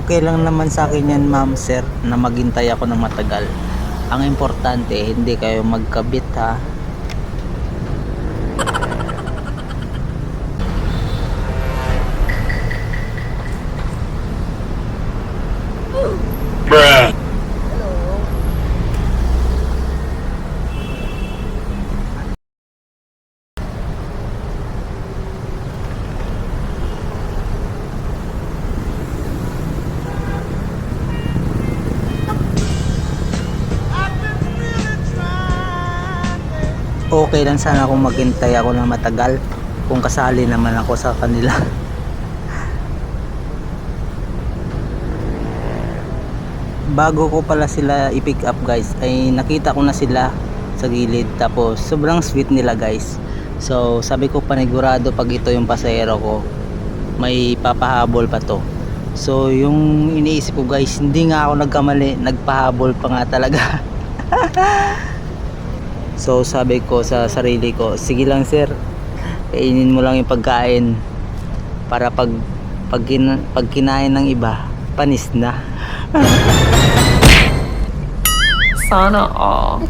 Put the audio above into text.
Okay lang naman sa akin yan, ma'am, sir, na maghintay ako ng matagal. Ang importante, hindi kayo magkabit, ha. Bruh. Okay lang sana kung maghintay ako ng matagal kung kasali naman ako sa kanila. Bago ko pala sila i-pick up, guys, ay nakita ko na sila sa gilid, tapos sobrang sweet nila, guys. So sabi ko, panigurado pag ito yung pasahero ko, may papahabol pa to. So yung iniisip ko, guys, hindi nga ako nagkamali, nagpahabol pa nga talaga. So sabi ko sa sarili ko, sige lang sir, kainin mo lang yung pagkain para pag kinain ng iba, panis na. Sana all.